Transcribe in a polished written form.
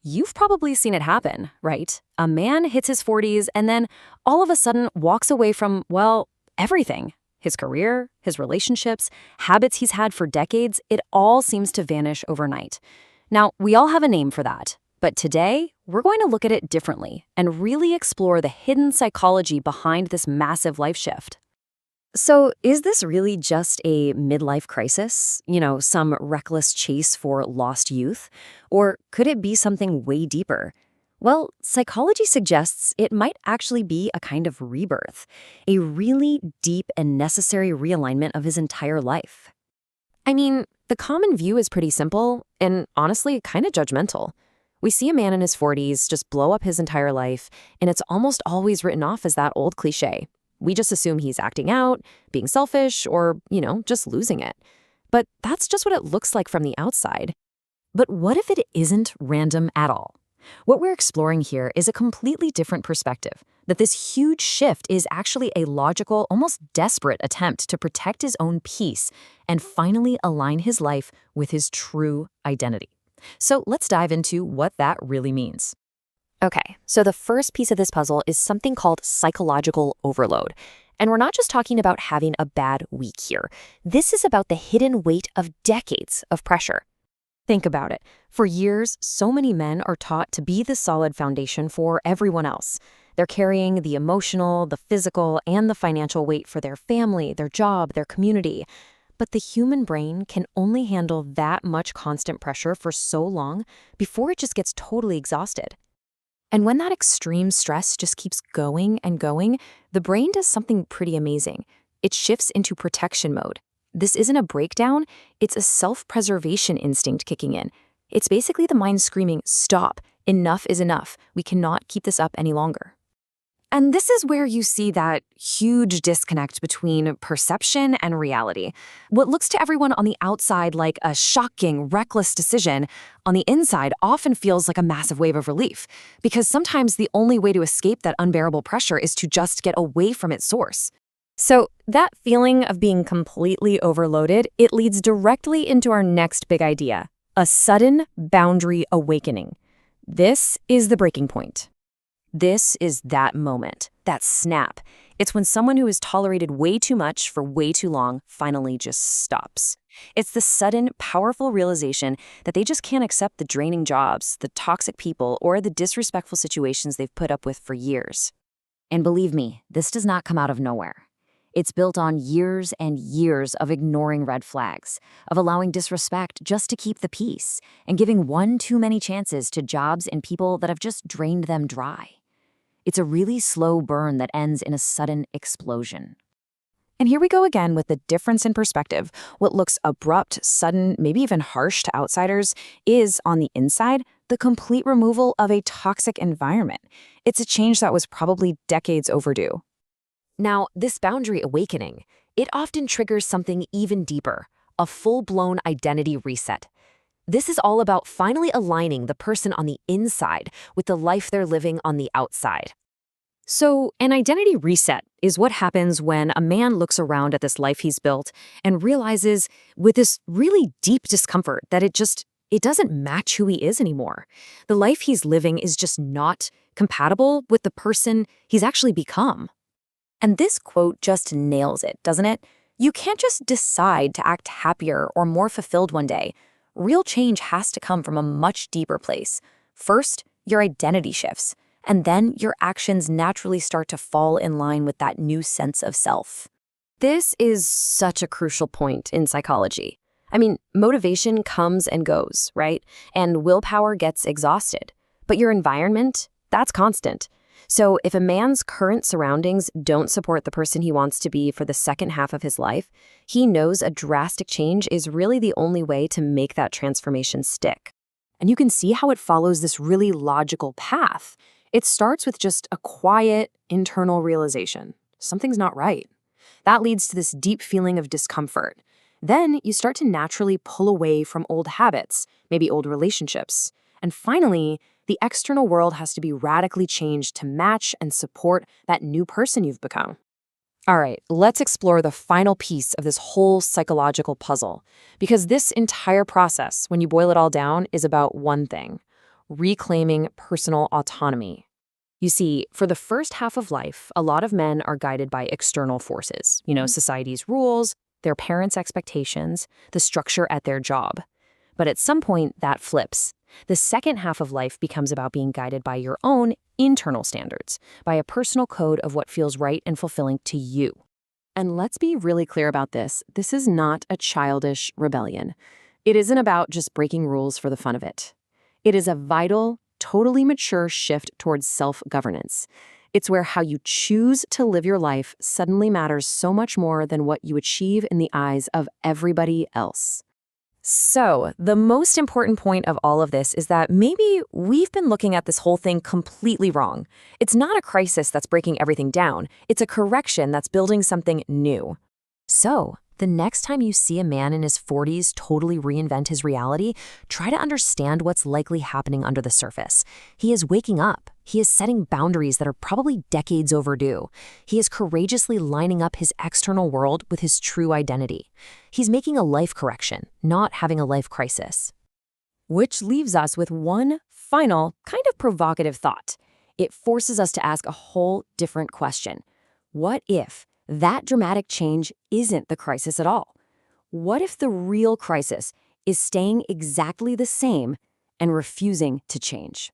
You've probably seen it happen, right? A man hits his 40s and then all of a sudden walks away from, well, everything. His career, his relationships, habits he's had for decades, it all seems to vanish overnight. Now, we all have a name for that, but today we're going to look at it differently and really explore the hidden psychology behind this massive life shift. So, is this really just a midlife crisis? Some reckless chase for lost youth? Or could it be something way deeper? Well, psychology suggests it might actually be a kind of rebirth, a really deep and necessary realignment of his entire life. I mean, the common view is pretty simple and honestly kind of judgmental. We see a man in his 40s just blow up his entire life, and it's almost always written off as that old cliche. We just assume he's acting out, being selfish, or, just losing it. But that's just what it looks like from the outside. But what if it isn't random at all? What we're exploring here is a completely different perspective, that this huge shift is actually a logical, almost desperate attempt to protect his own peace and finally align his life with his true identity. So let's dive into what that really means. Okay, so the first piece of this puzzle is something called psychological overload. And we're not just talking about having a bad week here. This is about the hidden weight of decades of pressure. Think about it. For years, so many men are taught to be the solid foundation for everyone else. They're carrying the emotional, the physical, and the financial weight for their family, their job, their community. But the human brain can only handle that much constant pressure for so long before it just gets totally exhausted. And when that extreme stress just keeps going and going, the brain does something pretty amazing. It shifts into protection mode. This isn't a breakdown, it's a self-preservation instinct kicking in. It's basically the mind screaming, "Stop, enough is enough. We cannot keep this up any longer." And this is where you see that huge disconnect between perception and reality. What looks to everyone on the outside like a shocking, reckless decision, on the inside often feels like a massive wave of relief, because sometimes the only way to escape that unbearable pressure is to just get away from its source. So that feeling of being completely overloaded, it leads directly into our next big idea, a sudden boundary awakening. This is the breaking point. This is that moment, that snap. It's when someone who has tolerated way too much for way too long finally just stops. It's the sudden, powerful realization that they just can't accept the draining jobs, the toxic people, or the disrespectful situations they've put up with for years. And believe me, this does not come out of nowhere. It's built on years and years of ignoring red flags, of allowing disrespect just to keep the peace, and giving one too many chances to jobs and people that have just drained them dry. It's a really slow burn that ends in a sudden explosion. And here we go again with the difference in perspective. What looks abrupt, sudden, maybe even harsh to outsiders is, on the inside, the complete removal of a toxic environment. It's a change that was probably decades overdue. Now, this boundary awakening, it often triggers something even deeper, a full-blown identity reset. This is all about finally aligning the person on the inside with the life they're living on the outside. So, an identity reset is what happens when a man looks around at this life he's built and realizes with this really deep discomfort that it doesn't match who he is anymore. The life he's living is just not compatible with the person he's actually become. And this quote just nails it, doesn't it? You can't just decide to act happier or more fulfilled one day. Real change has to come from a much deeper place. First, your identity shifts, and then your actions naturally start to fall in line with that new sense of self. This is such a crucial point in psychology. I mean, motivation comes and goes, right? And willpower gets exhausted. But your environment, that's constant. So if a man's current surroundings don't support the person he wants to be for the second half of his life, he knows a drastic change is really the only way to make that transformation stick. And you can see how it follows this really logical path. It starts with just a quiet, internal realization. Something's not right. That leads to this deep feeling of discomfort. Then you start to naturally pull away from old habits, maybe old relationships. And finally, the external world has to be radically changed to match and support that new person you've become. All right, let's explore the final piece of this whole psychological puzzle, because this entire process, when you boil it all down, is about one thing: reclaiming personal autonomy. You see, for the first half of life, a lot of men are guided by external forces, society's rules, their parents' expectations, the structure at their job. But at some point, that flips. The second half of life becomes about being guided by your own internal standards, by a personal code of what feels right and fulfilling to you. And let's be really clear about this. This is not a childish rebellion. It isn't about just breaking rules for the fun of it. It is a vital, totally mature shift towards self-governance. It's where how you choose to live your life suddenly matters so much more than what you achieve in the eyes of everybody else. So, the most important point of all of this is that maybe we've been looking at this whole thing completely wrong. It's not a crisis that's breaking everything down. It's a correction that's building something new. So, the next time you see a man in his 40s totally reinvent his reality, try to understand what's likely happening under the surface. He is waking up. He is setting boundaries that are probably decades overdue. He is courageously lining up his external world with his true identity. He's making a life correction, not having a life crisis. Which leaves us with one final, kind of provocative thought. It forces us to ask a whole different question. What if that dramatic change isn't the crisis at all? What if the real crisis is staying exactly the same and refusing to change?